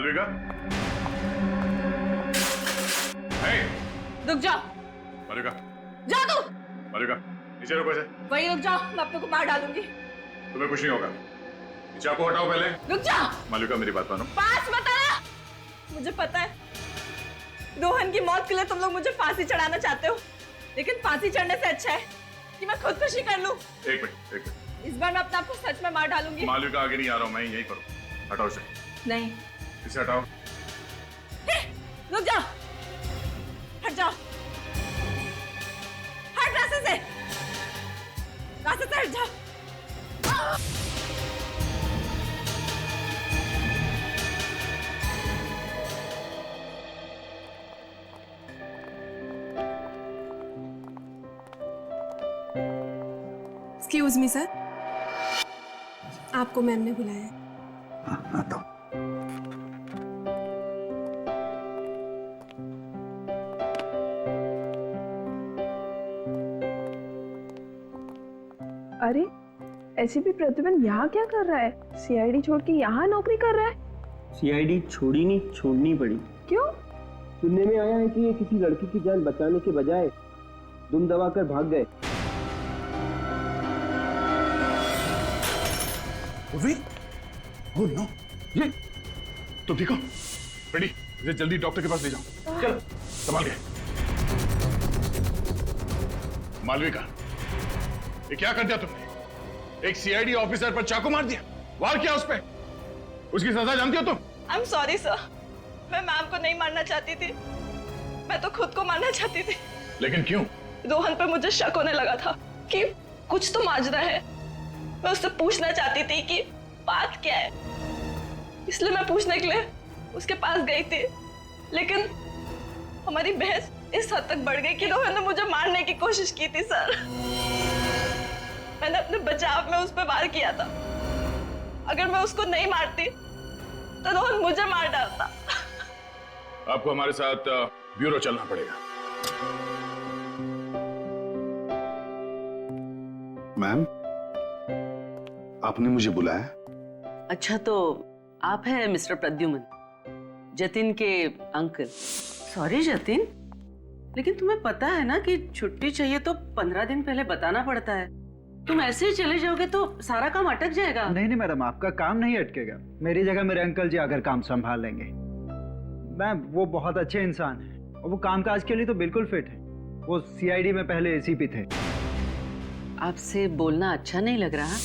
मालविका, रुक जाओ। मालविका, जा तू। मालविका, नीचे रुको इसे। वही रुक जाओ, मैं आपको मार डालूंगी। तुम्हें कुछ नहीं होगा। चाकू हटाओ पहले। रुक जाओ। मालविका मेरी बात मानो। पास मत आना। मुझे पता है रोहन की मौत के लिए तुम लोग मुझे फांसी चढ़ाना चाहते हो, लेकिन फांसी चढ़ने से अच्छा है कि मैं खुदकुशी कर लूं। एक मिनट। इस बार मैं अपने आप को सच में मार डालूंगी। मालविका आगे नहीं आ रहा हूं, मैं यही करूं। हटाओ इसे। नहीं। इसे हटाओ। रुक जाओ। हट जाओ। हट रास्ते से। रास्ते से हट जाओ। एक्सक्यूज मी सर, आपको मैम ने बुलाया है। आता हूं। अरे एसीपी प्रतिबंध यहाँ क्या कर रहा है? सीआईडी छोड़ के यहाँ नौकरी कर रहा है? सीआईडी छोड़ी नहीं, छोड़नी पड़ी। क्यों? सुनने में आया है कि ये किसी लड़की की जान बचाने के बजाय दुम दबाकर भाग गए। ओह नो, ये तुम ठीक हो? रेडी, इसे जल्दी डॉक्टर के पास ले जाओ। चल, संभाल के। मालविका, ये क्या कर दिया तुमने? एक सीआईडी ऑफिसर पर चाकू मार दिया, वार किया उस पे। उसकी सजा जानती हो तुम? आई एम सॉरी सर, मैं मैम को नहीं मारना चाहती थी, मैं तो खुद को मारना चाहती थी। लेकिन क्यों? रोहन पे मुझे शक होने लगा था कि कुछ तो माजरा है। मैं उससे पूछना चाहती थी कि बात क्या है, इसलिए मैं पूछने के लिए उसके पास गई थी। लेकिन हमारी बहस इस हद तक बढ़ गई कि रोहन ने मुझे मारने की कोशिश की थी सर। मैंने अपने बचाव में उस पर वार किया था। अगर मैं उसको नहीं मारती तो रोहन मुझे मार डालता। आपको हमारे साथ ब्यूरो चलना पड़ेगा। मैम, आपने मुझे बुलाया? अच्छा, तो आप हैं मिस्टर प्रद्युमन, जतिन के अंकल। सॉरी जतिन, लेकिन तुम्हें पता है ना कि छुट्टी चाहिए तो 15 दिन पहले बताना पड़ता है। तुम ऐसे ही चले जाओगे तो सारा काम अटक जाएगा। नहीं नहीं मैडम, आपका काम नहीं अटकेगा। मेरी जगह मेरे अंकल जी आकर काम संभाल लेंगे। मैम, वो बहुत अच्छे इंसान हैं और वो कामकाज के लिए तो बिल्कुल फिट है। वो सीआईडी में पहले एसीपी थे। आपसे बोलना अच्छा नहीं लग रहा?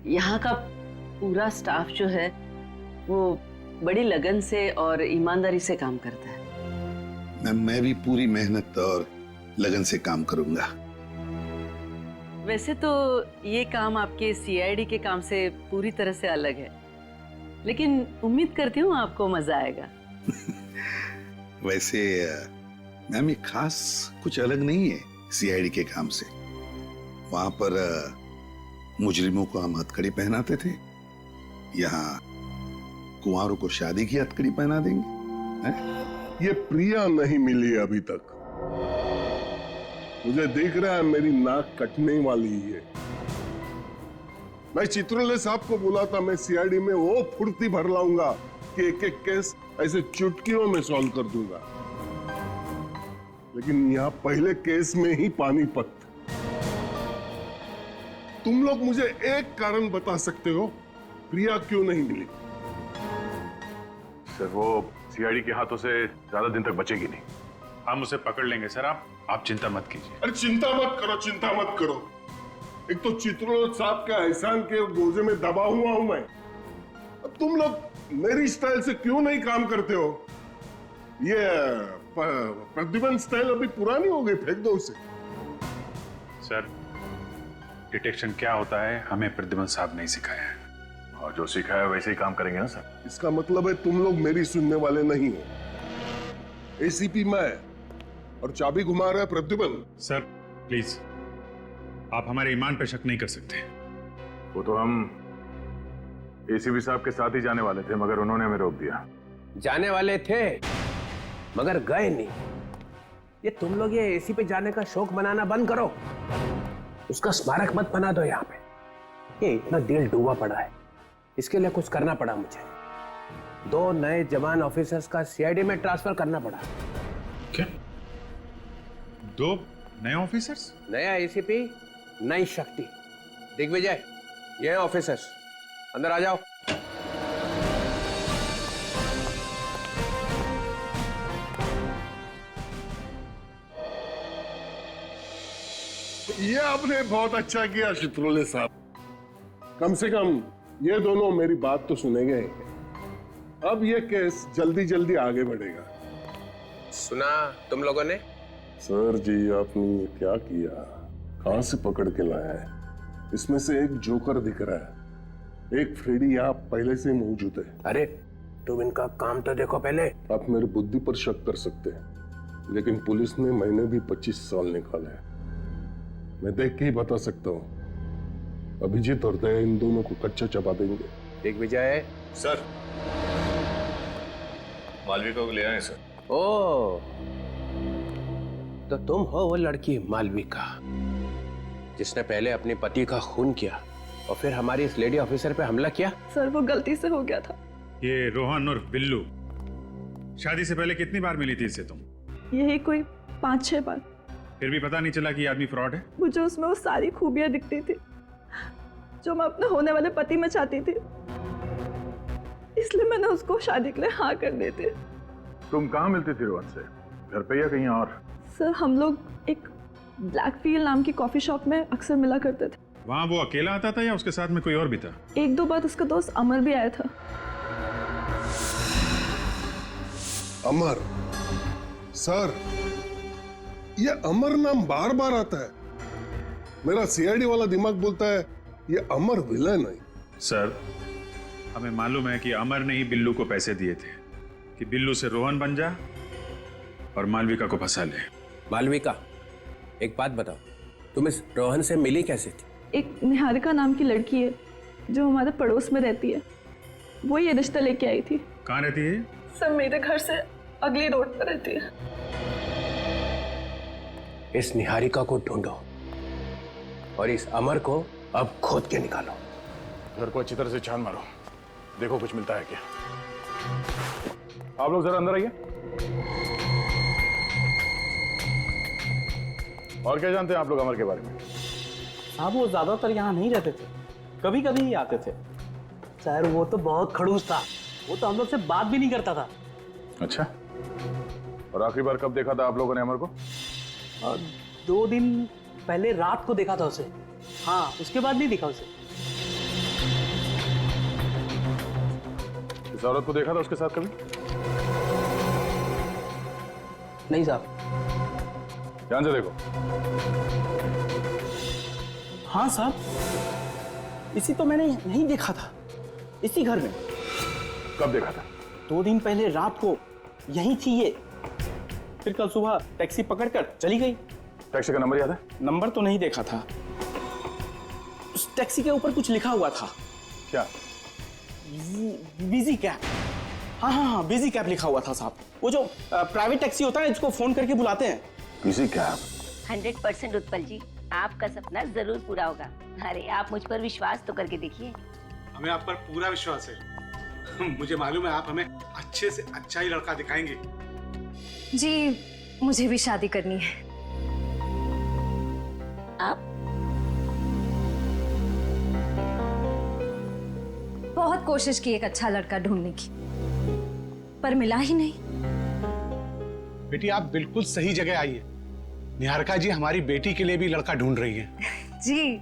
यहाँ का पूरा स्टाफ जो है वो बड़ी लगन से और ईमानदारी से काम करता है। मैम, मैं भी पूरी मेहनत और लगन से काम करूंगा। वैसे तो ये काम आपके सीआईडी के काम से पूरी तरह से अलग है, लेकिन उम्मीद करती हूँ आपको मजा आएगा। वैसे मैम, ये खास कुछ अलग नहीं है सीआईडी के काम से। वहां पर मुजरिमों को हम हथकड़ी पहनाते थे, यहाँ कुंवारों को शादी की हथकड़ी पहना देंगे। है? ये प्रिया नहीं मिली अभी तक। मुझे दिख रहा है मेरी नाक कटने वाली है। मैं चित्रले साहब को बोला था मैं सीआईडी में वो फुर्ती भर लाऊंगा कि एक एक केस ऐसे चुटकियों में सॉल्व कर दूंगा, लेकिन यहाँ पहले केस में ही पानीपत। तुम लोग मुझे एक कारण बता सकते हो प्रिया क्यों नहीं मिली? सर, वो सीआईडी के हाथों से ज्यादा दिन तक बचेगी नहीं। हम उसे पकड़ लेंगे सर, आप चिंता मत कीजिए। अरे चिंता मत करो, चिंता मत करो। एक तो चित्रलोक साहब के एहसान के बोझे में दबा हुआ हूं मैं। अब तुम लोग मेरी स्टाइल से क्यों नहीं काम करते हो? ये प्रतिबंध स्टाइल अभी पुरानी हो गई, फेंक दो उसे। सर, डिटेक्शन क्या होता है हमें प्रद्युमन साहब नहीं सिखाया है, और जो सिखाया है वैसे ही काम करेंगे ना सर। इसका मतलब है तुम लोग मेरी सुनने वाले नहीं हो। एसीपी मैं और चाबी घुमा रहा है प्रद्युमन। सर प्लीज, आप हमारे ईमान पे शक नहीं कर सकते। वो तो हम एसीपी साहब के साथ ही जाने वाले थे, मगर उन्होंने हमें रोक दिया। जाने वाले थे मगर गए नहीं। ये तुम लोग ये एसी पे जाने का शौक मनाना बंद करो, उसका स्मारक मत बना दो यहाँ पे। ये इतना दिल डूबा पड़ा है, इसके लिए कुछ करना पड़ा मुझे। 2 नए जवान ऑफिसर्स का सीआईडी में ट्रांसफर करना पड़ा। क्या? 2 नए ऑफिसर्स? नया एसीपी, नई शक्ति। दिग्विजय, ये ऑफिसर्स, अंदर आ जाओ। ये आपने बहुत अच्छा किया चित्रोले साहब। कम से कम ये दोनों मेरी बात तो सुनेंगे। अब ये केस जल्दी जल्दी आगे बढ़ेगा। सुना तुम लोगों ने? सर जी, आपने ये क्या किया? कहां से पकड़ के लाया है? इसमें से एक जोकर दिख रहा है, एक फ्रेडी यहाँ पहले से मौजूद है। अरे तुम इनका काम तो देखो पहले। आप मेरी बुद्धि पर शक कर सकते हैं, लेकिन पुलिस ने मैंने भी 25 साल निकाले हैं। मैं देख के ही बता सकता हूँ। अभिजीत और दया इन दोनों को कच्चा चबा देंगे। दिग्विजय। सर, मालविका को ले आए सर। ओ, तो तुम हो वो लड़की मालविका जिसने पहले अपने पति का खून किया और फिर हमारी इस लेडी ऑफिसर पे हमला किया? सर वो गलती से हो गया था। ये रोहन और बिल्लू शादी से पहले कितनी बार मिली थी इससे तुम? यही कोई 5-6 बार। फिर भी पता नहीं चला कि ये आदमी फ्रॉड है? मुझे उसमें वो सारी खूबियां दिखती थी जो मैं अपने होने वाले पति में चाहती थी, इसलिए मैंने उसको शादी के लिए हाँ कर दी थी। तुम कहाँ मिलती थी रोहन से? घर पे या कहीं और? सर हम लोग एक ब्लैकफील्ड नाम की कॉफी शॉप में अक्सर मिला करते थे। वहाँ वो अकेला आता था या उसके साथ में कोई और भी था? 1-2 बार उसका दोस्त अमर भी आया था। अमर? सर, ये अमर नाम बार बार आता है। मेरा सीआईडी वाला दिमाग बोलता है ये अमर विलन है। सर, हमें मालूम है कि अमर ने ही बिल्लू को पैसे दिए थे कि बिल्लू से रोहन बन जा और मालविका को फंसा ले। मालविका, एक बात बताओ, तुम इस रोहन से मिली कैसे थी? एक निहारिका नाम की लड़की है जो हमारे पड़ोस में रहती है, वो ये रिश्ता लेके आई थी। कहाँ रहती है? सर मेरे घर से अगली रोड पर रहती है। इस निहारिका को ढूंढो और इस अमर को अब खोद के निकालो। घर को अच्छी तरह से छान मारो, देखो कुछ मिलता है क्या। आप लोग जरा अंदर आइए। और क्या जानते हैं आप लोग अमर के बारे में? हाँ, वो ज्यादातर यहाँ नहीं रहते थे, कभी कभी ही आते थे। सर वो तो बहुत खड़ूस था, वो तो हम लोग से बात भी नहीं करता था। अच्छा, और आखिरी बार कब देखा था आप लोगों ने अमर को? 2 दिन पहले रात को देखा था उसे। हाँ, उसके बाद नहीं दिखा उसे। इस औरत को देखा था उसके साथ कभी? नहीं साहब। ध्यान से देखो। हाँ साहब, इसी तो मैंने नहीं देखा था, इसी घर में। कब देखा था? 2 दिन पहले रात को यहीं थी ये, फिर कल सुबह टैक्सी पकड़कर चली गई। टैक्सी का नंबर याद है? नंबर तो नहीं देखा था, उस टैक्सी के ऊपर कुछ लिखा हुआ था। क्या? Busy cab. हाँ हाँ हाँ, बिजी कैब लिखा हुआ था साहब। वो जो प्राइवेट टैक्सी होता है जिसको फोन करके बुलाते हैं। Busy cab? 100% उत्पल जी, आपका सपना जरूर पूरा होगा। अरे आप मुझ पर विश्वास तो करके देखिए। हमें आप पर पूरा विश्वास है। मुझे मालूम है आप हमें अच्छे से अच्छा ही लड़का दिखाएंगे। जी, मुझे भी शादी करनी है। आप? बहुत कोशिश की एक अच्छा लड़का ढूंढने की, पर मिला ही नहीं। बेटी आप बिल्कुल सही जगह आई है। निहारिका जी हमारी बेटी के लिए भी लड़का ढूंढ रही है। जी,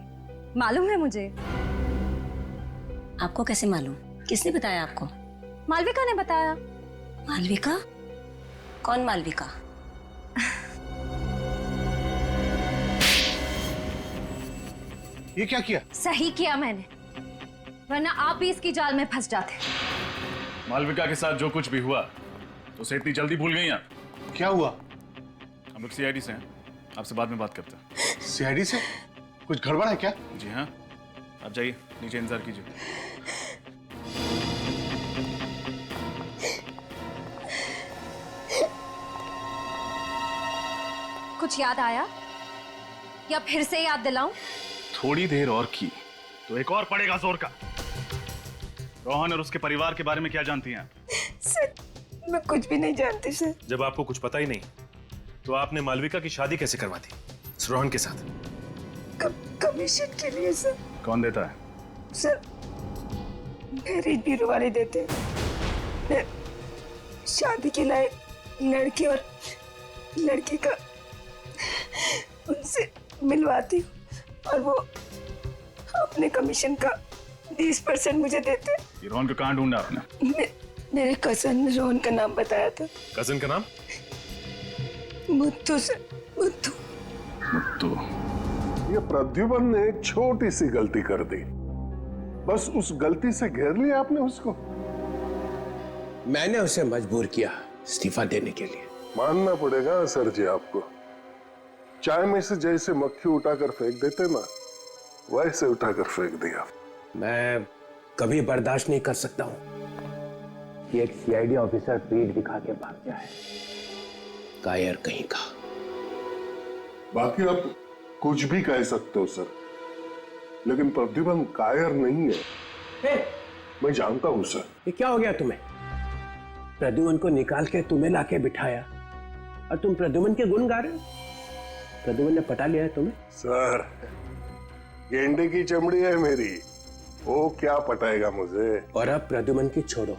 मालूम है मुझे। आपको कैसे मालूम? किसने बताया आपको? मालविका ने बताया। मालविका? कौन मालविका? ये क्या किया? सही किया मैंने, वरना आप भी इसकी जाल में फंस जाते। मालविका के साथ जो कुछ भी हुआ तो उसे इतनी जल्दी भूल गई आप? क्या हुआ? हम लोग सीआईडी से हैं, आपसे बाद में बात करते हैं। सीआईडी से? कुछ गड़बड़ है क्या? जी हाँ, आप जाइए नीचे इंतजार कीजिए। कुछ याद आया या फिर से याद दिलाऊं? थोड़ी देर और की तो एक और पड़ेगा जोर का। रोहन और उसके परिवार के बारे में क्या जानती हैं? सर मैं कुछ भी नहीं जानती सर। जब आपको कुछ पता ही नहीं तो आपने मालविका की शादी कैसे करवा दी रोहन के साथ? कमीशन के लिए सर। कौन देता है? सर मैरिज ब्यूरो वाले देते हैं। मैं शादी के लायक लड़के और लड़की का उनसे मिलवाती हूँ और वो अपने कमीशन का 20% मुझे देते हैं। ये रोहन को कहाँ ढूंढा आपने? मेरे कजन ने रोहन का नाम बताया था। कजन का नाम? मुत्तू सर, मुत्तू। मुत्तू। ये प्रद्युमन ने एक छोटी सी गलती कर दी, बस उस गलती से घेर लिया आपने उसको। मैंने उसे मजबूर किया इस्तीफा देने के लिए। मानना पड़ेगा सर जी आपको, चाय में से जैसे मक्खी उठाकर फेंक देते ना, वैसे उठाकर फेंक दिया। मैं कभी बर्दाश्त नहीं कर सकता हूं कि एक सीआईडी ऑफिसर पीठ दिखा के भाग जाए। कायर कहीं का। बाकी आप कुछ भी कह सकते हो सर, लेकिन प्रद्युमन कायर नहीं है। मैं जानता हूं सर। ये क्या हो गया तुम्हें? प्रद्युमन को निकाल के तुम्हें लाके बिठाया और तुम प्रद्युमन के गुण गा रहे हो? प्रद्युमन ने पटा लिया है तुम्हें? सर गेंडे की चमड़ी है मेरी, वो क्या पटाएगा मुझे। और अब प्रद्युमन की छोड़ो,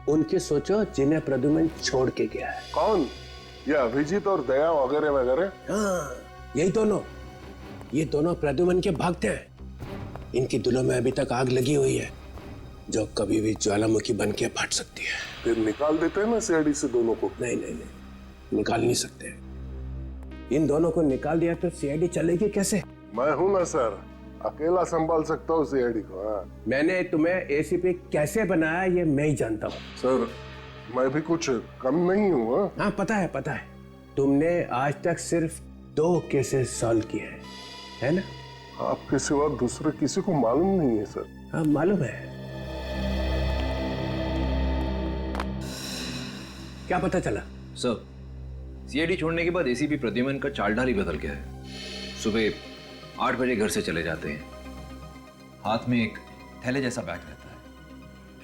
उनकी सोचो जिन्हें प्रद्युमन छोड़ के गया है। कौन? ये अभिजीत और दया वगैरह वगैरह? हाँ यही दोनों, ये दोनों प्रद्युमन के भक्त हैं। इनकी दिलों में अभी तक आग लगी हुई है जो कभी भी ज्वालामुखी बन के फट सकती है। फिर निकाल देते हैं ना सीआईडी से दोनों को। नहीं नहीं नहीं, निकाल नहीं सकते। इन दोनों को निकाल दिया तो सीआईडी चलेगी कैसे? मैं हूं ना सर, अकेला संभाल सकता हूँ सीआईडी को। हाँ। मैंने तुम्हें एसीपी कैसे बनाया ये मैं ही जानता हूँ। सर मैं भी कुछ कम नहीं हूँ। हाँ पता है पता है, तुमने आज तक सिर्फ 2 केसेस सॉल्व किए हैं, है ना? आपके सिवा दूसरे किसी को मालूम नहीं है सर। हाँ मालूम है। क्या पता चला? सर सीआईडी छोड़ने के बाद एसीपी प्रद्युमन का चालढाल ही बदल गया है। सुबह 8 बजे घर से चले जाते हैं, हाथ में एक थैले जैसा बैग रहता है,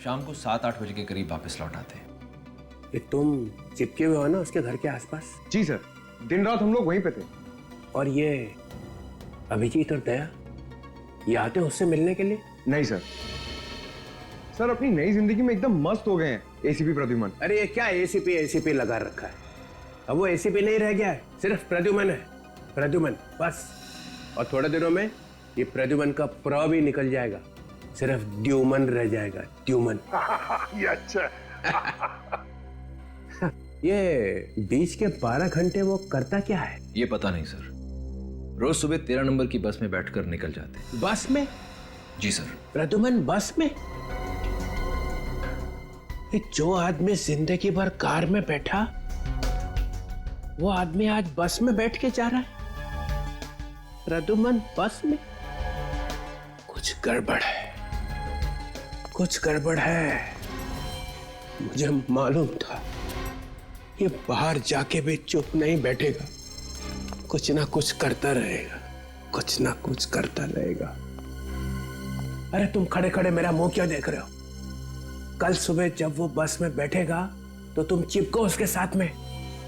शाम को 7-8 बजे के करीब वापस लौट आते हैं। ये तुम चिपके हुए हो ना उसके घर के आसपास? जी सर, दिन रात हम लोग वहीं पे थे। और ये अभिजीत और दया, ये आते हैं उससे मिलने के लिए? नहीं सर, सर अपनी नई जिंदगी में एकदम मस्त हो गए हैं एसीपी प्रद्युमन। अरे ये क्या एसीपी लगा रखा है? अब वो एसीपी नहीं रह गया है, सिर्फ प्रद्युमन है, प्रद्युमन बस। और थोड़े दिनों में ये प्रद्युमन का प्र भी निकल जाएगा, सिर्फ द्युमन रह जाएगा, द्युमन। ये अच्छा। ये बीच के 12 घंटे वो करता क्या है? ये पता नहीं सर, रोज सुबह 13 नंबर की बस में बैठकर निकल जाते हैं। बस में? जी सर। प्रद्युमन बस में? जो आदमी जिंदगी भर कार में बैठा, वो आदमी आज बस में बैठ के जा रहा है। प्रद्युमन बस में? कुछ गड़बड़ है, कुछ गड़बड़ है। मुझे मालूम था ये बाहर जाके भी चुप नहीं बैठेगा, कुछ ना कुछ करता रहेगा, कुछ ना कुछ करता रहेगा। अरे तुम खड़े खड़े मेरा मुंह क्यों देख रहे हो? कल सुबह जब वो बस में बैठेगा तो तुम चिपको उसके साथ में,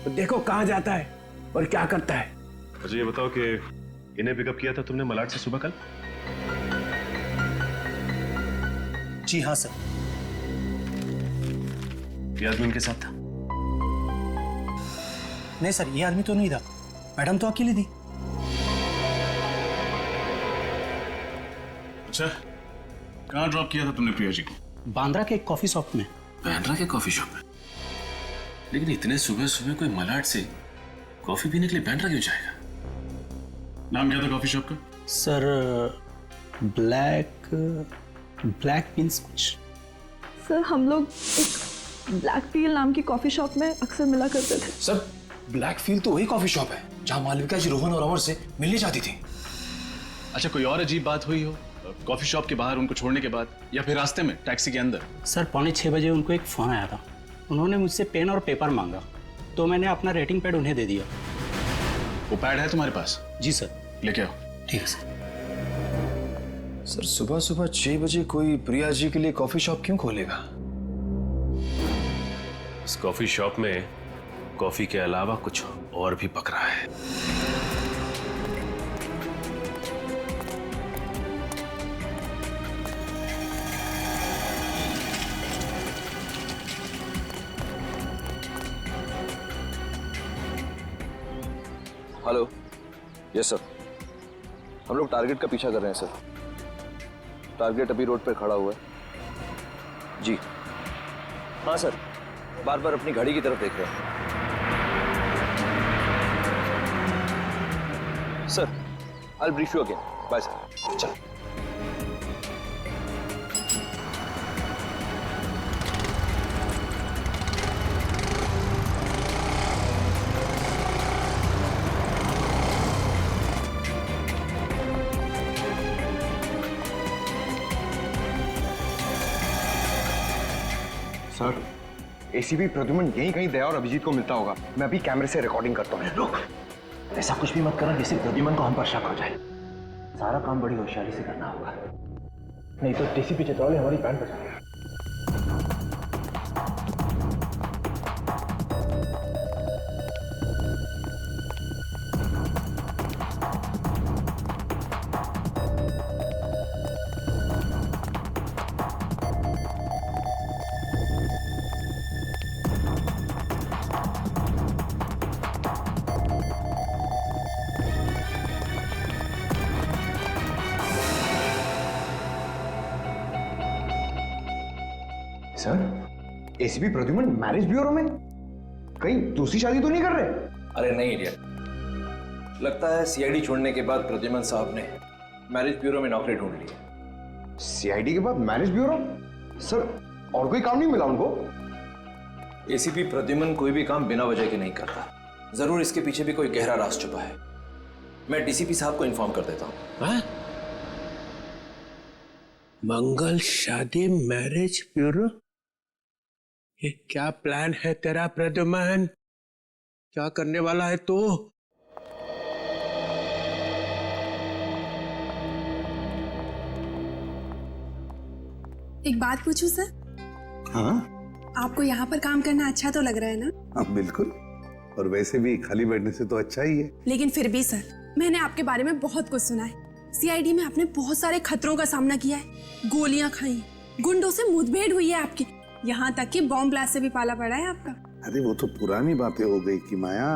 तो देखो कहां जाता है और क्या करता है। मुझे ये बताओ कि इन्हें पिकअप किया था तुमने मलाड से सुबह कल? जी हाँ सर। ये आदमी उनके साथ था? नहीं सर, ये आदमी तो नहीं था, मैडम तो अकेली थी। अच्छा, कहाँ ड्रॉप किया था तुमने प्रिया जी को? बांद्रा के एक कॉफी शॉप में। बांद्रा के कॉफी शॉप में? लेकिन इतने सुबह सुबह कोई मलाड से कॉफी पीने के लिए बांद्रा क्यों जाएगा? नाम क्या था कॉफी शॉप का? सर ब्लैक बीन्स कुछ। सर हम लोग एक ब्लैक फील नाम की कॉफी शॉप में अक्सर मिला करते थे। सर ब्लैक फील तो वही कॉफी शॉप है जहां मालविका जी रोहन और अमर से मिलने जाती थी। अच्छा, कोई और अजीब बात हुई हो कॉफी शॉप के बाहर उनको छोड़ने के बाद, या फिर रास्ते में टैक्सी के अंदर? सर 6:45 बजे उनको एक फोन आया था, उन्होंने मुझसे पेन और पेपर मांगा तो मैंने अपना रेटिंग पैड उन्हें दे दिया। वो पैड है तुम्हारे पास? जी सर। लेके आओ। ठीक है सर। सर सुबह सुबह 6 बजे कोई प्रिया जी के लिए कॉफी शॉप क्यों खोलेगा? इस कॉफी शॉप में कॉफी के अलावा कुछ और भी पक रहा है। Hello, yes sir. हम लोग टारगेट का पीछा कर रहे हैं सर। टारगेट अभी रोड पर खड़ा हुआ है। जी हाँ सर, बार बार अपनी घड़ी की तरफ देख रहे हैं। Sir, I will brief you again. Bye sir. चलो। सर, एसीपी प्रद्युमन यहीं कहीं दया और अभिजीत को मिलता होगा। मैं अभी कैमरे से रिकॉर्डिंग करता हूँ। रुक, ऐसा कुछ भी मत करना जिससे प्रद्युमन को हम पर शक हो जाए। सारा काम बड़ी होशियारी से करना होगा, नहीं तो डीसीपी चित्रौले हमारी बैंड बजा देगा। Sir, ACP Pradyuman marriage bureau में? कहीं दूसरी शादी तो नहीं कर रहे? अरे नहीं इडियट, लगता है सीआईडी छोड़ने के बाद प्रद्युमन साहब ने मैरिज ब्यूरो में नौकरी ढूंढ ली है। सीआईडी के बाद मैरिज ब्यूरो? सर, और कोई काम नहीं मिला उनको? एसीपी प्रद्युमन कोई भी काम बिना वजह के नहीं करता। जरूर इसके पीछे भी कोई गहरा राज छुपा है। मैं डीसीपी साहब को इन्फॉर्म कर देता हूँ। मंगल शादी मैरिज ब्यूरो? ये क्या प्लान है तेरा प्रद्युमन? क्या करने वाला है तू? एक बात पूछूं सर? हाँ आपको यहाँ पर काम करना अच्छा तो लग रहा है ना? हाँ बिल्कुल, और वैसे भी खाली बैठने से तो अच्छा ही है। लेकिन फिर भी सर, मैंने आपके बारे में बहुत कुछ सुना है। सीआईडी में आपने बहुत सारे खतरों का सामना किया है, गोलियां खाई, गुंडों से मुठभेड़ हुई है आपकी, यहाँ तक कि बॉम्ब ब्लास्ट से भी पाला पड़ा है आपका। अरे वो तो पुरानी बातें हो गई कि माया।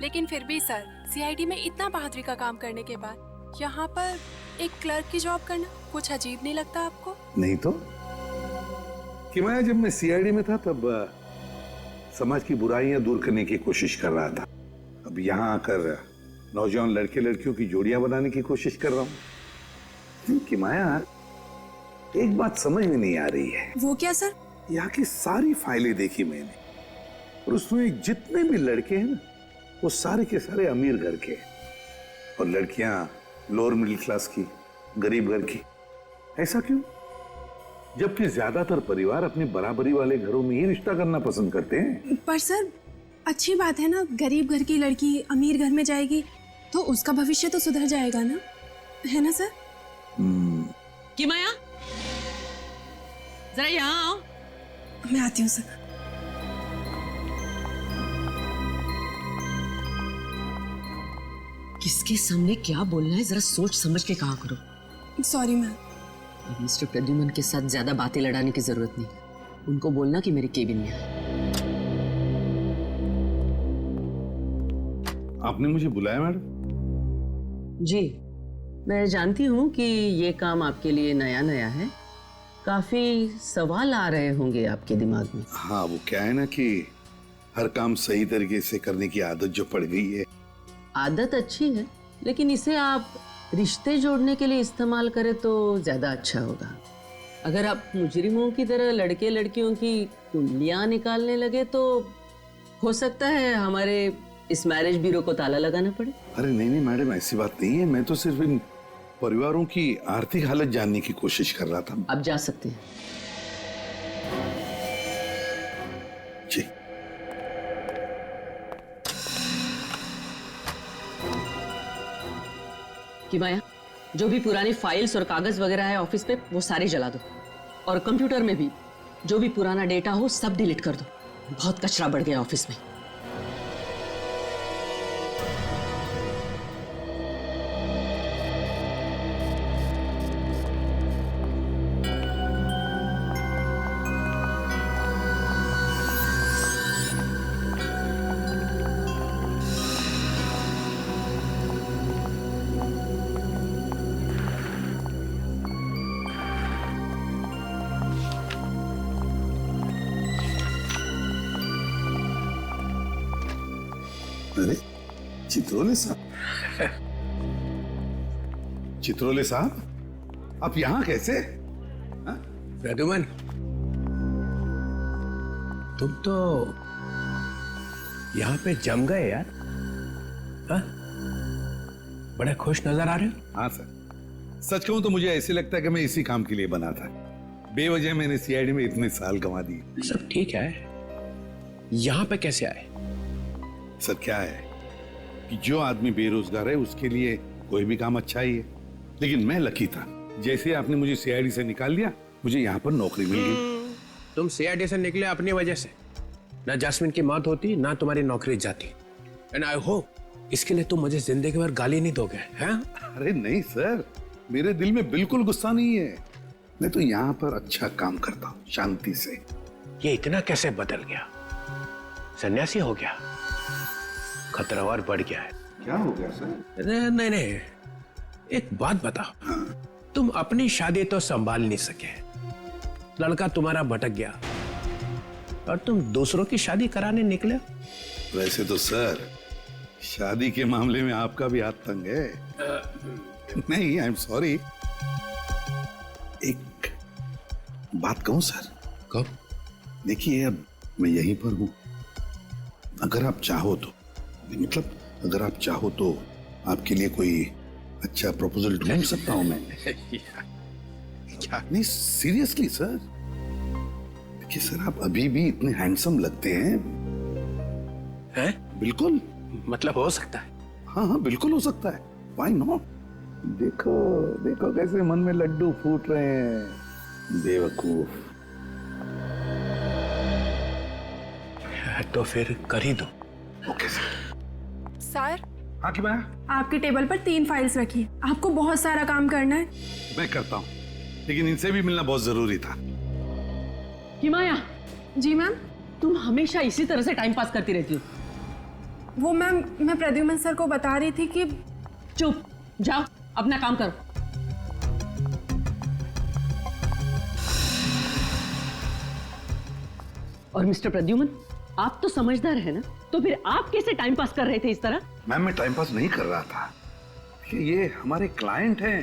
लेकिन फिर भी सर, सीआईडी में इतना बहादुरी का काम करने के बाद यहाँ पर एक क्लर्क की जॉब करना कुछ अजीब नहीं लगता आपको? नहीं तो कि माया, जब मैं सीआईडी में था तब समाज की बुराइयां दूर करने की कोशिश कर रहा था। अब यहाँ आकर नौजवान लड़के लड़कियों की जोड़ियां बनाने की कोशिश कर रहा हूँ। कि माया, एक बात समझ में नहीं आ रही है। वो क्या सर? यहाँ की सारी फाइलें देखी मैंने, और उसमें जितने भी लड़के हैं ना, वो सारे के सारे अमीर घर के, और लड़कियां लोअर मिडिल क्लास की, गरीब घर की। ऐसा क्यों? जबकि ज्यादातर परिवार अपने बराबरी वाले घरों में ही रिश्ता करना पसंद करते हैं। पर सर, अच्छी बात है ना, गरीब घर की लड़की अमीर घर में जाएगी तो उसका भविष्य तो सुधर जाएगा ना, है ना सर? कि माया, जरा यहाँ आओ। मैं आती हूँ सर। किसके सामने क्या बोलना है, जरा सोच समझ के कहा करो। Sorry ma'am. अब मिस्टर प्रद्युमन के साथ ज्यादा बातें लड़ाने की जरूरत नहीं। उनको बोलना कि मेरे केबिन में आए। आपने मुझे बुलाया मैडम? जी, मैं जानती हूँ कि ये काम आपके लिए नया नया है, काफी सवाल आ रहे होंगे आपके दिमाग में। हाँ, वो क्या है ना कि हर काम सही तरीके से करने की आदत जो पड़ गई है। आदत अच्छी है, लेकिन इसे आप रिश्ते जोड़ने के लिए इस्तेमाल करें तो ज्यादा अच्छा होगा। अगर आप मुजरिमों की तरह लड़के लड़कियों की कुंडलियां निकालने लगे तो हो सकता है हमारे इस मैरिज ब्यूरो को ताला लगाना पड़े। अरे नहीं नहीं मैडम, ऐसी बात नहीं है। मैं तो सिर्फ इन परिवारों की आर्थिक हालत जानने की कोशिश कर रहा था। आप जा सकते हैं। जी। कि माया, जो भी पुरानी फाइल्स और कागज वगैरह है ऑफिस पे वो सारे जला दो, और कंप्यूटर में भी जो भी पुराना डेटा हो सब डिलीट कर दो। बहुत कचरा बढ़ गया ऑफिस में। अरे चित्रोले साहब, चित्रोले साहब, आप यहाँ कैसे? प्रद्युमन, तुम तो यहाँ पे जम गए यार। हाँ? बड़े खुश नजर आ रहे हो। हाँ सर, सच कहूं तो मुझे ऐसे लगता है कि मैं इसी काम के लिए बना था। बेवजह मैंने सीआईडी में इतने साल गंवा दिए। सब ठीक है, यहाँ पे कैसे आए? सर क्या है कि जो आदमी बेरोजगार है उसके लिए कोई भी काम अच्छा ही है, लेकिन मैं लकी था। जैसे आपने मुझे सीआईडी से निकाल दिया, मुझे यहाँ पर नौकरी मिल गई। तुम सीआईडी से निकले अपनी वजह से, ना जैस्मिन की मौत होती ना तुम्हारी नौकरी जाती। एंड आई होप इसके लिए तुम मुझे जिंदगी भर गाली नहीं दोगे, हैं? अरे नहीं सर, मेरे दिल में बिल्कुल गुस्सा नहीं है। मैं तो यहाँ पर अच्छा काम करता हूँ, शांति से। ये इतना कैसे बदल गया? सन्यासी हो गया? खतरा और बढ़ गया है। क्या हो गया सर? नहीं नहीं, एक बात बताओ। हाँ। तुम अपनी शादी तो संभाल नहीं सके, लड़का तुम्हारा भटक गया और तुम दूसरों की शादी कराने निकले। वैसे तो सर शादी के मामले में आपका भी हाथ तंग है। नहीं, आई एम सॉरी। एक बात कहूं सर? कब? देखिए अब मैं यहीं पर हूं, अगर आप चाहो तो, मतलब अगर आप चाहो तो आपके लिए कोई अच्छा प्रपोजल ढूंढ सकता हूं मैं। क्या? नहीं सीरियसली सर, देखिए सर आप अभी भी इतने हैंडसम लगते हैं। हैं? बिल्कुल। मतलब हो सकता है? हाँ हाँ बिल्कुल हो सकता है, व्हाई नॉट। देखो देखो कैसे मन में लड्डू फूट रहे हैं, बेवकूफ। तो फिर कर ही दो। Okay sir. सर। हाँ की बात? आपकी टेबल पर 3 फाइल्स रखी है, आपको बहुत सारा काम करना है। मैं करता हूँ, लेकिन इनसे भी मिलना बहुत जरूरी था। हिमाया। जी मैम। तुम हमेशा इसी तरह से टाइम पास करती रहती हो। वो मैम, मैं प्रद्युमन सर को बता रही थी कि। चुप, जाओ अपना काम करो। और मिस्टर प्रद्युमन, आप तो समझदार है ना, तो फिर आप कैसे टाइम पास कर रहे थे इस तरह? मैम मैं टाइम पास नहीं कर रहा था, ये हमारे क्लाइंट हैं।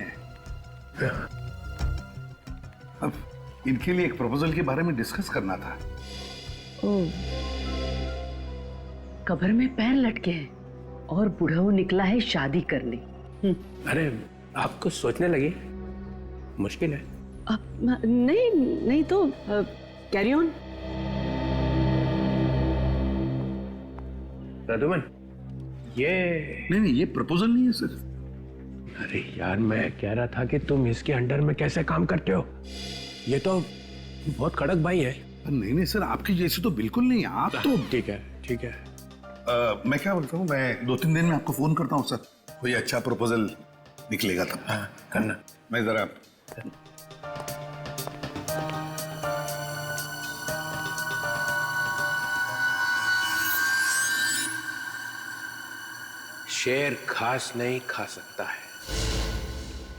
अब इनके लिए एक प्रपोजल के बारे में डिस्कस करना था। कब्र में पैर लटके हैं और बुढ़ऊ निकला है शादी करने। अरे आप कुछ सोचने लगे? मुश्किल है। नहीं नहीं तो कैरी ऑन। प्रद्युमन, ये नहीं ये प्रपोजल नहीं है सर। अरे यार मैं कह रहा था कि तुम इसके अंडर में कैसे काम करते हो, ये तो बहुत कड़क भाई है। नहीं नहीं सर, आपकी जैसी तो बिल्कुल नहीं। आप तो ठीक है ठीक है। मैं क्या बोलता हूँ, मैं 2-3 दिन में आपको फोन करता हूँ सर, कोई अच्छा प्रपोजल निकलेगा तब। हाँ करना। मैं जरा शेर घास नहीं खा सकता है,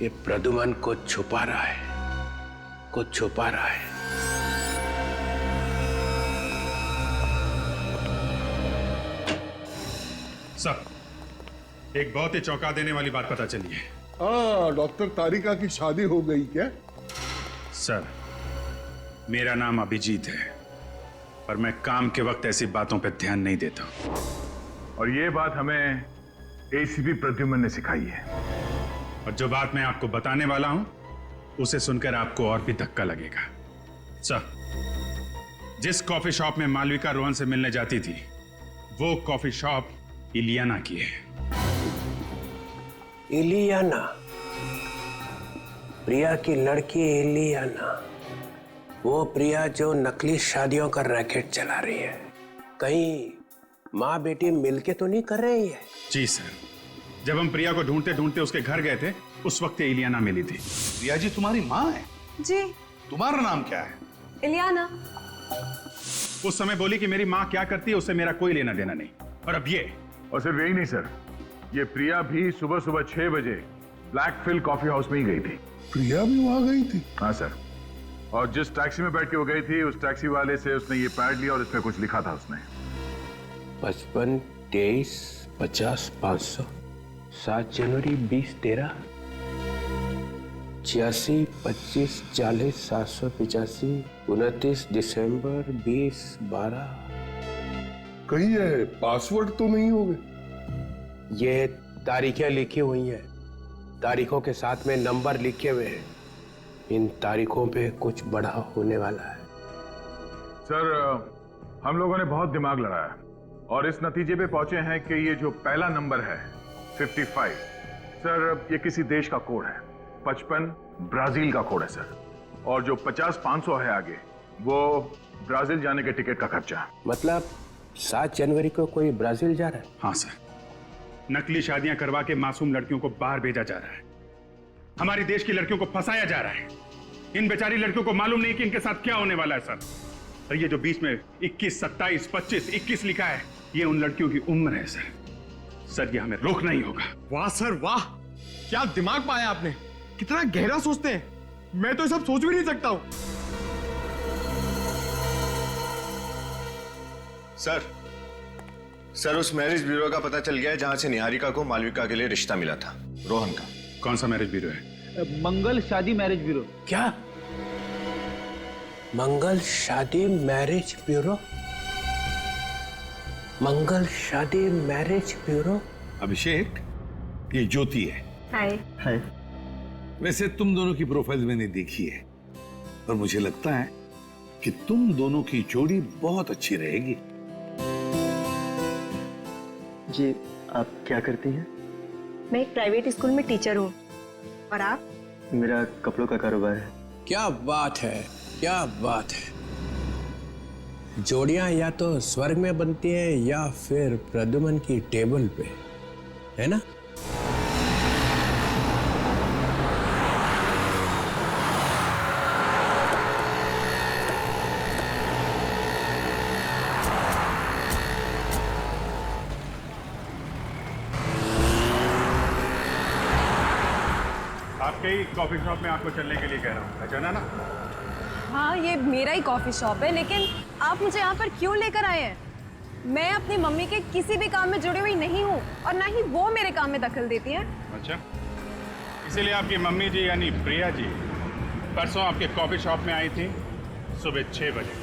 ये प्रद्युमन को छुपा रहा है, कुछ छुपा रहा है। सर, एक बहुत ही चौंका देने वाली बात पता चली है। हाँ, डॉक्टर तारिका की शादी हो गई क्या? सर, मेरा नाम अभिजीत है, पर मैं काम के वक्त ऐसी बातों पर ध्यान नहीं देता। और ये बात हमें एसीपी प्रद्युमन ने सिखाई है। और जो बात मैं आपको बताने वाला हूं, उसे सुनकर आपको और भी धक्का लगेगा। सर, जिस कॉफी शॉप में मालविका रोहन से मिलने जाती थी, वो कॉफी शॉप इलियाना की है। इलियाना? प्रिया की लड़की इलियाना, वो प्रिया जो नकली शादियों का रैकेट चला रही है, कहीं माँ बेटी मिलके तो नहीं कर रही है? जी सर, जब हम प्रिया को ढूंढते ढूंढते उसके घर गए थे उस वक्त ये इलियाना मिली थी। प्रिया जी तुम्हारी माँ है? जी। तुम्हारा नाम क्या है? इलियाना। उस समय बोली कि मेरी माँ क्या करती है उससे मेरा कोई लेना देना नहीं। और अब ये। और सिर्फ यही नहीं सर, ये प्रिया भी सुबह सुबह 6 बजे ब्लैक फिल कॉफी हाउस में ही गई थी। प्रिया भी वहां गई थी? हाँ सर, और जिस टैक्सी में बैठ के वो गई थी उस टैक्सी वाले से उसने ये पैड लिया और इसमें कुछ लिखा था उसने। 55 23 50 500 7 जनवरी 20 13 86 25 40 785 29 दिसंबर 20 12। कहीं ये पासवर्ड तो नहीं होगे? ये तारीखें लिखी हुई हैं, तारीखों के साथ में नंबर लिखे हुए हैं। इन तारीखों पे कुछ बड़ा होने वाला है। सर हम लोगों ने बहुत दिमाग लड़ाया और इस नतीजे पे पहुंचे हैं कि ये जो पहला नंबर है 55, सर ये किसी देश का कोड है। 55 ब्राजील का कोड है सर, और जो 50 500 है आगे वो ब्राजील जाने के टिकट का खर्चा। मतलब 7 जनवरी को कोई ब्राजील जा रहा है? हाँ सर, नकली शादियां करवा के मासूम लड़कियों को बाहर भेजा जा रहा है। हमारे देश की लड़कियों को फंसाया जा रहा है। इन बेचारी लड़कियों को मालूम नहीं कि इनके साथ क्या होने वाला है सर। और ये जो बीच में 21 27 25 21 लिखा है, ये उन लड़कियों की उम्र है सर। सर ये हमें रोकना ही होगा। वाह सर वाह, क्या दिमाग पाया आपने, कितना गहरा सोचते हैं। मैं तो सब सोच भी नहीं सकता हूं। सर उस मैरिज ब्यूरो का पता चल गया है जहां से निहारिका को मालविका के लिए रिश्ता मिला था, रोहन का। कौन सा मैरिज ब्यूरो है? मंगल शादी मैरिज ब्यूरो। क्या? मंगल शादी मैरिज ब्यूरो? मंगल शादी मैरिज ब्यूरो? अभिषेक, ये ज्योति है। हाय। हाय। वैसे तुम दोनों की प्रोफाइल मैंने देखी है और मुझे लगता है कि तुम दोनों की जोड़ी बहुत अच्छी रहेगी। जी, आप क्या करती हैं? मैं एक प्राइवेट स्कूल में टीचर हूँ। और आप? मेरा कपड़ों का कारोबार है। क्या बात है, क्या बात है। जोड़ियां या तो स्वर्ग में बनती हैं या फिर प्रद्युमन की टेबल पे, है ना? आपके ही कॉफी शॉप में आपको चलने के लिए कह रहा हूँ, पहचाना ना? हाँ, ये मेरा ही कॉफी शॉप है, लेकिन आप मुझे यहाँ पर क्यों लेकर आए हैं? मैं अपनी मम्मी के किसी भी काम में जुड़ी हुई नहीं हूँ और ना ही वो मेरे काम में दखल देती हैं। अच्छा, इसीलिए आपकी मम्मी जी यानी प्रिया जी परसों आपके कॉफी शॉप में आई थी सुबह 6 बजे।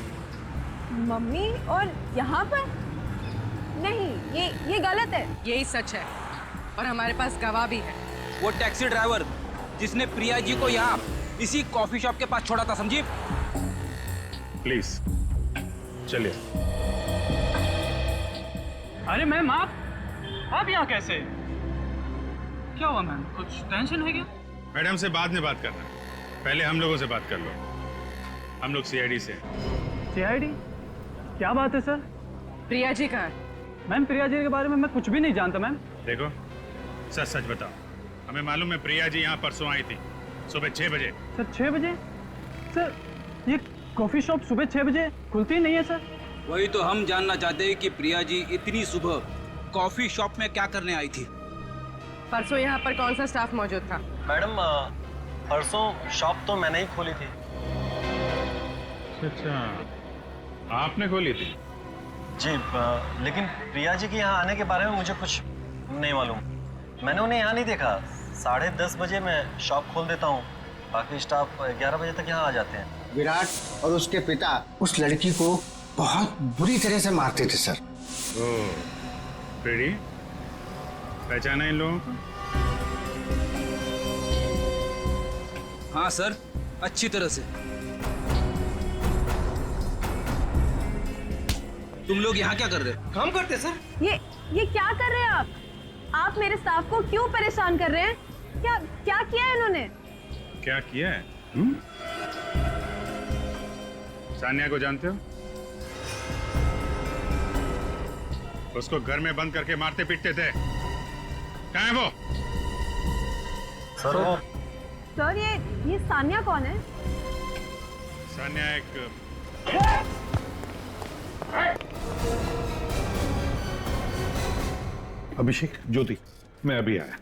मम्मी और यहाँ पर? नहीं, ये गलत है। यही सच है और हमारे पास गवाह भी है। वो टैक्सी ड्राइवर जिसने प्रिया जी को यहाँ इसी कॉफी शॉप के पास छोड़ा था, समझी? प्लीज चलिए। अरे मैम, आप यहाँ कैसे? क्या हुआ मैम, कुछ टेंशन है क्या? मैडम से बाद में बात करना, पहले हम लोगों से बात कर लो। हम लोग सीआईडी से। सीआईडी? क्या बात है सर? प्रिया जी कहाँ है? मैम, प्रिया जी के बारे में मैं कुछ भी नहीं जानता मैम। देखो, सच सच बताओ। हमें मालूम है प्रिया जी यहाँ परसों आई थी सुबह 6 बजे। सर 6 बजे? सर ये कॉफी शॉप सुबह 6 बजे खुलती नहीं है सर। वही तो हम जानना चाहते हैं कि प्रिया जी इतनी सुबह कॉफी शॉप में क्या करने आई थी। परसों यहाँ पर कौन सा स्टाफ मौजूद था? मैडम, परसों शॉप तो मैंने ही खोली थी। अच्छा, आपने खोली थी? जी, लेकिन प्रिया जी के यहाँ आने के बारे में मुझे कुछ नहीं मालूम। मैंने उन्हें यहाँ नहीं देखा। 10:30 बजे मैं शॉप खोल देता हूँ, बाकी स्टाफ 11 बजे तक यहाँ आ जाते हैं। विराट और उसके पिता उस लड़की को बहुत बुरी तरह से मारते थे सर। ओह, प्रीति, पहचाना इन लोगों को? हाँ सर, अच्छी तरह से। तुम लोग यहाँ क्या कर रहे हो? काम करते सर। ये क्या कर रहे हैं आप? आप मेरे स्टाफ को क्यों परेशान कर रहे हैं? क्या किया है इन्होंने? क्या किया है? सान्या को जानते हो? उसको घर में बंद करके मारते पीटते थे। कहाँ है वो? सर ये सान्या कौन है? सान्या एक अभिषेक, ज्योति, मैं अभी आया।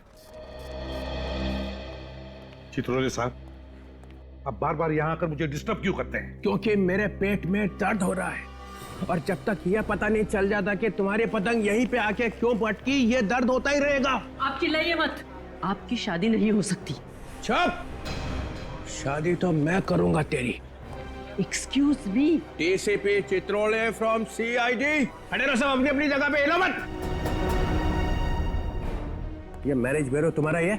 चित्रोले साहब, आप बार बार यहाँ आकर मुझे डिस्टर्ब क्यों करते हैं? क्योंकि मेरे पेट में दर्द हो रहा है और जब तक यह पता नहीं चल जाता कि तुम्हारी पतंग यहीं पे आके क्यों पटकी, ये दर्द होता ही रहेगा। आप चिल्लाइए मत, आपकी शादी नहीं हो सकती। चुप! शादी तो मैं करूंगा तेरी। Excuse me. DCP Chitrole from CID. खड़े रहो सब अपनी अपनी जगह पे, हिलो मत। ये मैरिज ब्यूरो तुम्हारा ही है?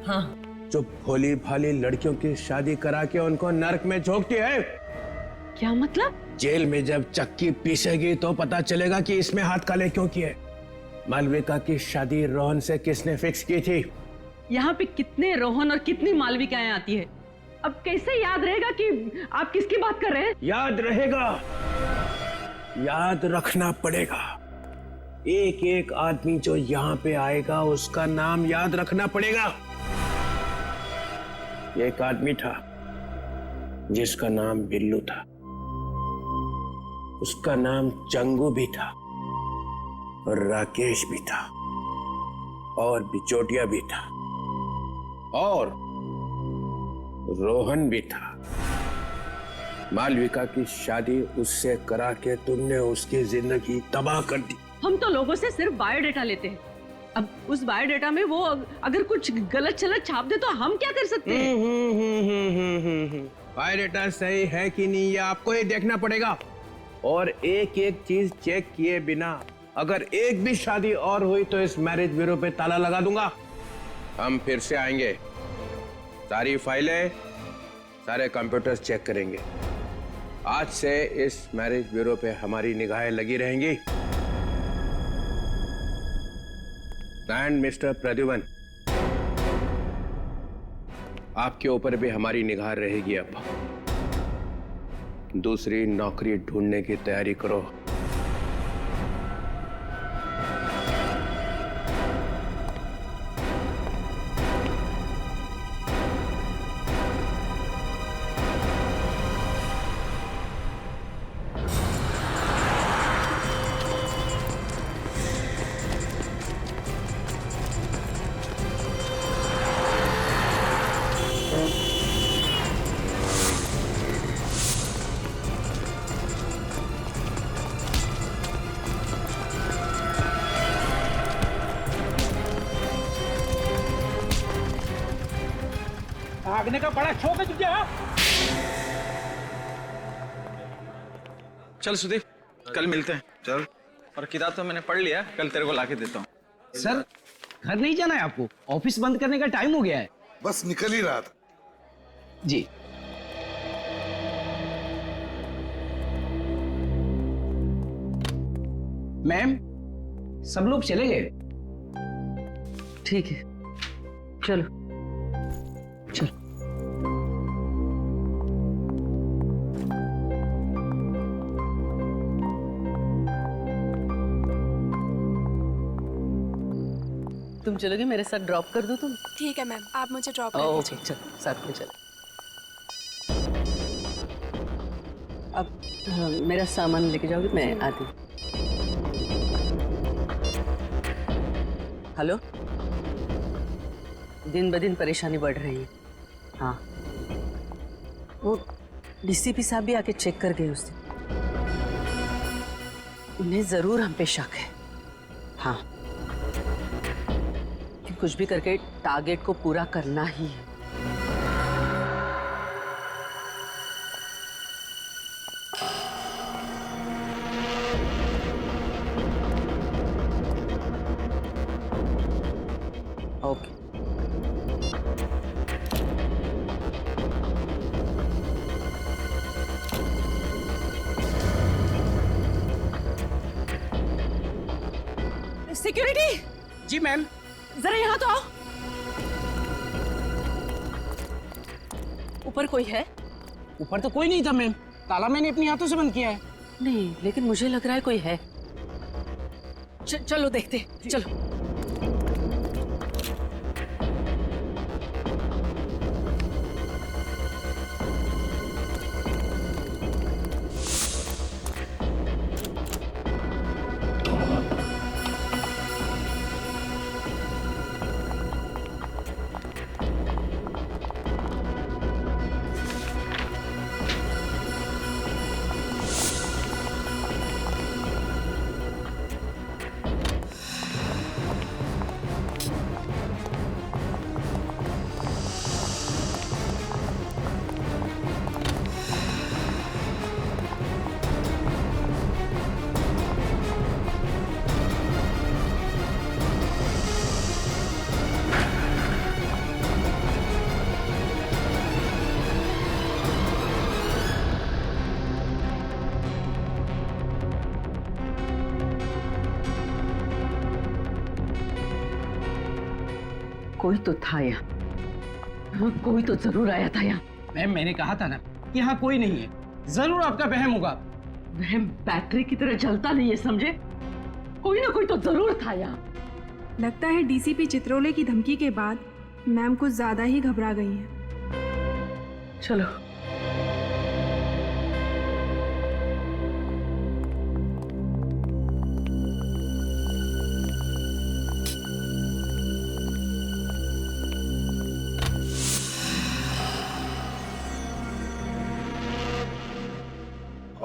हाँ। जो भोली भाली लड़कियों की शादी करा के उनको नर्क में झोंकती है। क्या मतलब? जेल में जब चक्की पीसेगी तो पता चलेगा कि इसमें हाथ काले क्यों किए। मालविका की शादी रोहन से किसने फिक्स की थी? यहाँ पे कितने रोहन और कितनी मालविकाएं आती है, अब कैसे याद रहेगा कि आप किसकी बात कर रहे हैं? याद रहेगा, याद रखना पड़ेगा। एक एक आदमी जो यहाँ पे आएगा उसका नाम याद रखना पड़ेगा। एक आदमी था जिसका नाम बिल्लू था, उसका नाम चंगू भी था और राकेश भी था और बिचौटिया भी था और रोहन भी था। मालविका की शादी उससे करा के तुमने उसकी जिंदगी तबाह कर दी। हम तो लोगों से सिर्फ बायोडेटा लेते हैं, अब उस बायोडेटा में वो अगर कुछ गलत चलत छाप दे तो हम क्या कर सकते हैं? बायोडेटा सही है कि नहीं ये आपको ही देखना पड़ेगा और एक एक चीज चेक किए बिना अगर एक भी शादी और हुई तो इस मैरिज ब्यूरो पे ताला लगा दूंगा। हम फिर से आएंगे, सारी फाइलें, सारे कंप्यूटर्स चेक करेंगे। आज से इस मैरिज ब्यूरो पे हमारी निगाहें लगी रहेंगी। एंड मिस्टर प्रद्युमन, आपके ऊपर भी हमारी निगाह रहेगी। अब दूसरी नौकरी ढूंढने की तैयारी करो। भागने का बड़ा शौक है तुझे? हाँ? चल सुदीप, कल मिलते हैं। चल। और किताब तो मैंने पढ़ लिया, कल तेरे को लाके देता हूँ। सर, घर नहीं जाना है आपको? ऑफिस बंद करने का टाइम हो गया है। बस निकल ही रहा था। जी। मैम, सब लोग चले गए। ठीक है, चलो चलो। तुम चलोगे मेरे साथ? ड्रॉप कर दूं तुम? ठीक है मैम, आप मुझे ड्रॉप कर ओके, चलो साथ में चलो। अब मेरा सामान लेके जाओगे? मैं आती हूँ। हेलो, दिन ब दिन परेशानी बढ़ रही है। हाँ, वो डीसीपी साहब भी आके चेक कर गए उस दिन। उन्हें जरूर हम पे शक है। हाँ, कुछ भी करके टारगेट को पूरा करना ही है। ओके। सिक्योरिटी! जी मैम। जरा यहाँ तो आओ। ऊपर कोई है? ऊपर तो कोई नहीं था मैम, ताला मैंने अपने हाथों से बंद किया है। नहीं, लेकिन मुझे लग रहा है कोई है। चलो देखते, चलो। कोई तो था यहाँ, कोई तो जरूर आया था यहाँ। मैम मैंने कहा था ना कि यहाँ कोई नहीं है, जरूर आपका वहम होगा। वहम बैटरी की तरह जलता नहीं है, समझे? कोई ना कोई तो जरूर था यहाँ। लगता है डीसीपी चित्रोले की धमकी के बाद मैम कुछ ज्यादा ही घबरा गई हैं। चलो।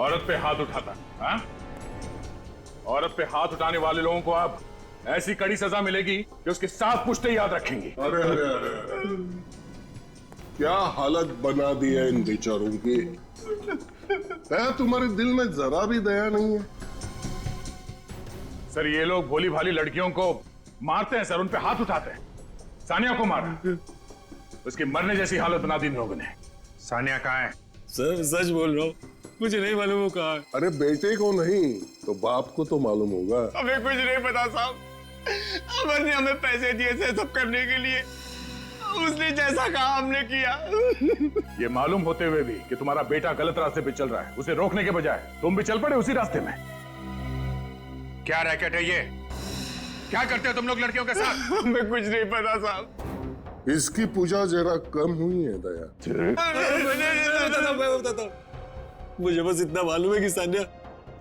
औरत पे हाथ उठाता, हाँ? औरत पे हाथ उठाने वाले लोगों को अब ऐसी कड़ी सजा मिलेगी कि उसके साथ पुश्ते याद रखेंगे। अरे अरे अरे, क्या हालत बना दी है इन बेचारों की। दया तुम्हारे दिल में जरा भी दया नहीं है। सर ये लोग भोली भाली लड़कियों को मारते हैं सर, उन पे हाथ उठाते हैं। सानिया को मारा, उसकी मरने जैसी हालत बना दी इन लोगों ने। सानिया कहाँ है? सर सच बोल रहा हूँ, मुझे नहीं मालूम वो कहाँ है। अरे बेटे को नहीं तो बाप को तो मालूम होगा। हमें कुछ नहीं पता साहब, अमर ने हमें पैसे दिए थे सब करने के लिए, उसने जैसा कहा हमने किया। ये मालूम होते हुए भी कि तुम्हारा बेटा गलत रास्ते पे चल रहा है, उसे रोकने के बजाय तुम भी चल पड़े उसी रास्ते में। क्या रैकेट है ये? क्या करते हो तुम लोग लड़कियों के साथ? हमें कुछ नहीं पता साहब। इसकी पूजा जरा कम हुई है दया। मैं बताता हूँ, मुझे बस इतना मालूम है कि सानिया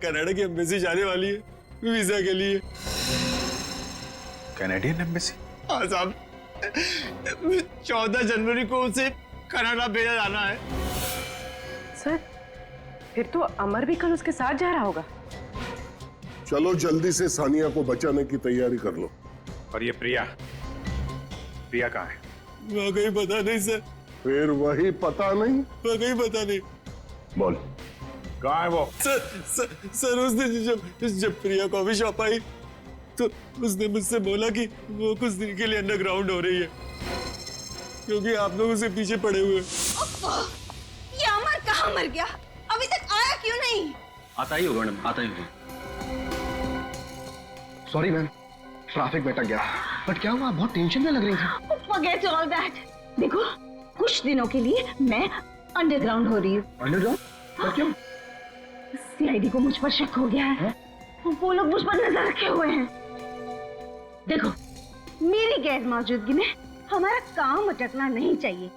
कनाडा की एम्बेसी जाने वाली है वीजा के लिए। Canadian embassy? हाँ साहब, 14 जनवरी को उसे कनाडा भेजा जाना है। सर, फिर तो अमर भी कल उसके साथ जा रहा होगा। चलो जल्दी से सानिया को बचाने की तैयारी कर लो। और ये प्रिया, प्रिया कहाँ है? वाकई पता नहीं सर। फिर वही पता नहीं? वाकई पता नहीं। बोल कहाँ है वो? सर उस दिन जब प्रिया कॉफी शॉप आई तो उसने मुझसे बोला कि वो कुछ दिन के लिए अंडरग्राउंड हो रही है क्योंकि आप लोग उसे पीछे पड़े हुए। ये अमर कहाँ मर गया? अभी तक आया क्यों नहीं? आता ही होगा मैडम, आता ही होगा। सॉरी मैम, ट्रैफिक में अटक गया। बट क्या हुआ? बहुत टेंशन में लग रही थी। Forget all that. देखो, कुछ दिनों के लिए मैं अंडरग्राउंड हो रही हूँ। अंडरग्राउंड? पर क्यों? सीआईडी को मुझ पर शक हो गया है। वो लोग मुझ पर नजर रखे हुए हैं। देखो, मेरी गैर मौजूदगी में हमारा काम अटकना नहीं चाहिए।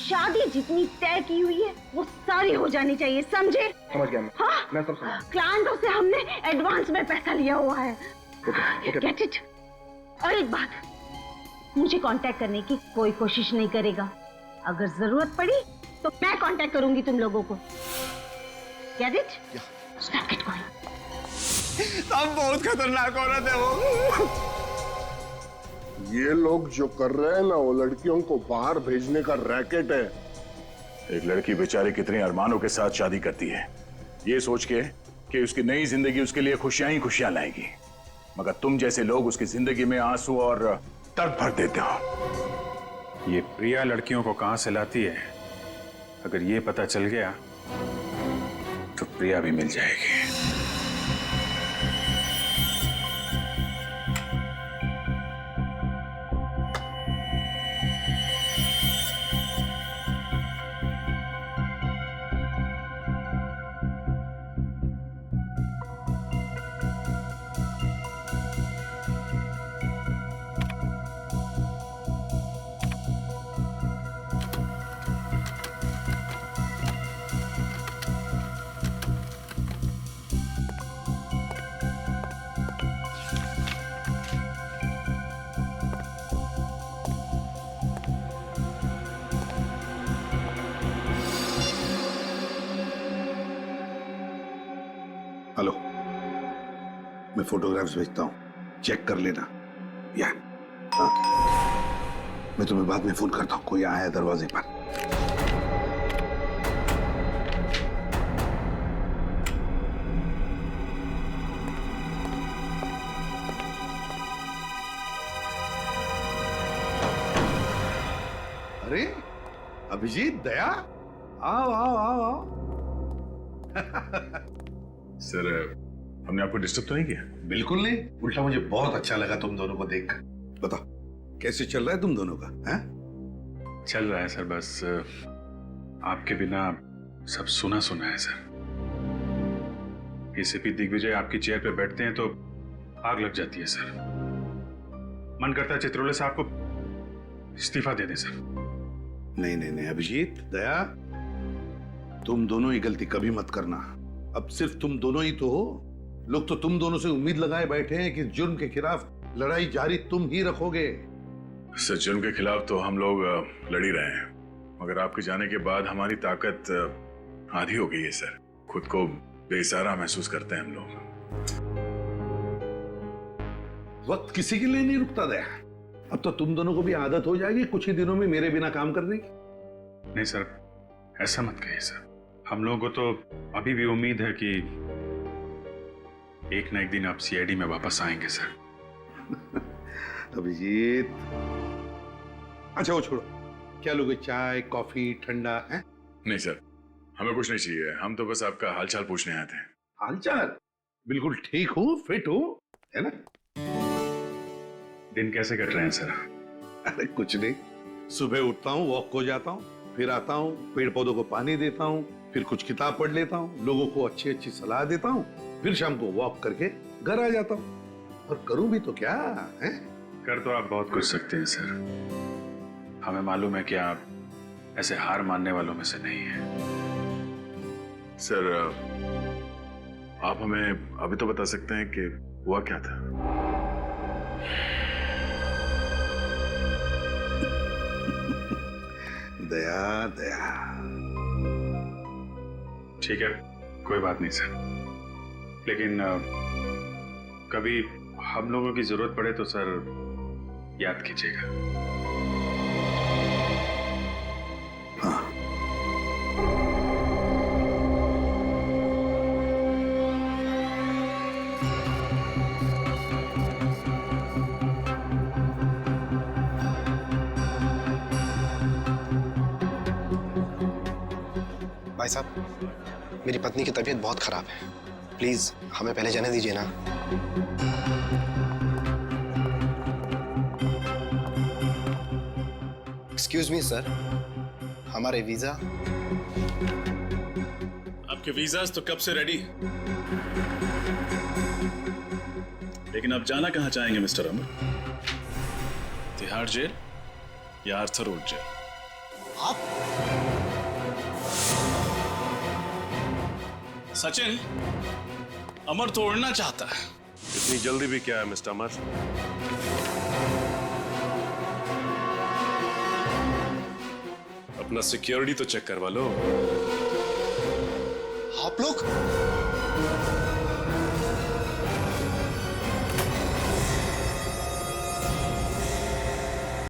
शादी जितनी तय की हुई है वो सारी हो जानी चाहिए, समझे? समझ गया मैं। हाँ? मैं सब समझ। क्लाइंटों से हमने एडवांस में पैसा लिया हुआ है। ओके। Get it? और एक बात, मुझे कांटेक्ट करने की कोई कोशिश नहीं करेगा। अगर जरूरत पड़ी तो मैं कांटेक्ट करूंगी तुम लोगों को। Get it? Stop it going. अब बहुत खतरनाक औरत है वो। ये लोग जो कर रहे हैं ना, वो लड़कियों को बाहर भेजने का रैकेट है। एक लड़की बेचारी कितने अरमानों के साथ शादी करती है, ये सोच के कि उसकी नई जिंदगी उसके लिए खुशियां ही खुशियां लाएगी, मगर तुम जैसे लोग उसकी जिंदगी में आंसू और दर्द भर देते हो। ये प्रिया लड़कियों को कहां से लाती है, अगर ये पता चल गया तो प्रिया भी मिल जाएगी। हेलो, मैं फोटोग्राफ्स भेजता हूँ, चेक कर लेना। या हाँ, मैं तुम्हें बाद में फोन करता हूँ, कोई आया है दरवाजे पर। अरे अभिजीत, दया, आओ आओ आओ आओ। सर, हमने आपको डिस्टर्ब तो नहीं किया? बिल्कुल नहीं, उल्टा मुझे बहुत अच्छा लगा तुम दोनों को देखकर। बताओ कैसे चल रहा है तुम दोनों का? हैं? चल रहा है सर, बस आपके बिना सब सुना सुना है सर। एसीपी दिग्विजय आपकी चेयर पे बैठते हैं तो आग लग जाती है सर। मन करता है चित्रोले साहब को इस्तीफा दे दें सर। नहीं नहीं नहीं अभिजीत, दया, तुम दोनों ही गलती कभी मत करना। अब सिर्फ तुम दोनों ही तो हो। लोग तो तुम दोनों से उम्मीद लगाए बैठे हैं कि जुर्म के खिलाफ लड़ाई जारी तुम ही रखोगे। सर, जुर्म के खिलाफ तो हम लोग लड़ ही रहे हैं, मगर आपके जाने के बाद हमारी ताकत आधी हो गई है सर। खुद को बेसहारा महसूस करते हैं हम लोग। वक्त किसी के लिए नहीं रुकता दया। अब तो तुम दोनों को भी आदत हो जाएगी कुछ ही दिनों में मेरे बिना काम करने की। नहीं सर, ऐसा मत कहिए सर। हम लोगों को तो अभी भी उम्मीद है कि एक ना एक दिन आप सीआईडी में वापस आएंगे सर। अभिजीत, अच्छा वो छोड़ो, क्या लोगे, चाय कॉफी ठंडा है? नहीं सर, हमें कुछ नहीं चाहिए, हम तो बस आपका हालचाल पूछने आए थे। हालचाल? बिल्कुल ठीक हूँ, फिट हूँ, है ना? दिन कैसे कट रहे हैं सर? अरे कुछ नहीं, सुबह उठता हूँ, वॉक को जाता हूँ, फिर आता हूँ, पेड़ पौधों को पानी देता हूँ, फिर कुछ किताब पढ़ लेता हूँ, लोगों को अच्छी अच्छी सलाह देता हूँ, फिर शाम को वॉक करके घर आ जाता हूँ। और करूँ भी तो क्या है? कर तो आप बहुत कुछ सकते हैं सर। हमें मालूम है कि आप ऐसे हार मानने वालों में से नहीं हैं। सर, आप हमें अभी तो बता सकते हैं कि हुआ क्या था? दया दया। ठीक है, कोई बात नहीं सर, लेकिन कभी हम लोगों की जरूरत पड़े तो सर याद कीजिएगा। हाँ। भाई साहब, मेरी पत्नी की तबीयत बहुत खराब है, प्लीज हमें पहले जाने दीजिए ना। एक्सक्यूज मी सर, हमारे वीजा। आपके वीजास तो कब से रेडी, लेकिन आप जाना कहां चाहेंगे मिस्टर अमर? तिहाड़ जेल या आर्थर रोड जेल? सचिन, अमर तो उड़ना चाहता है। इतनी जल्दी भी क्या है मिस्टर अमर? अपना सिक्योरिटी तो चेक करवा लो। आप लोग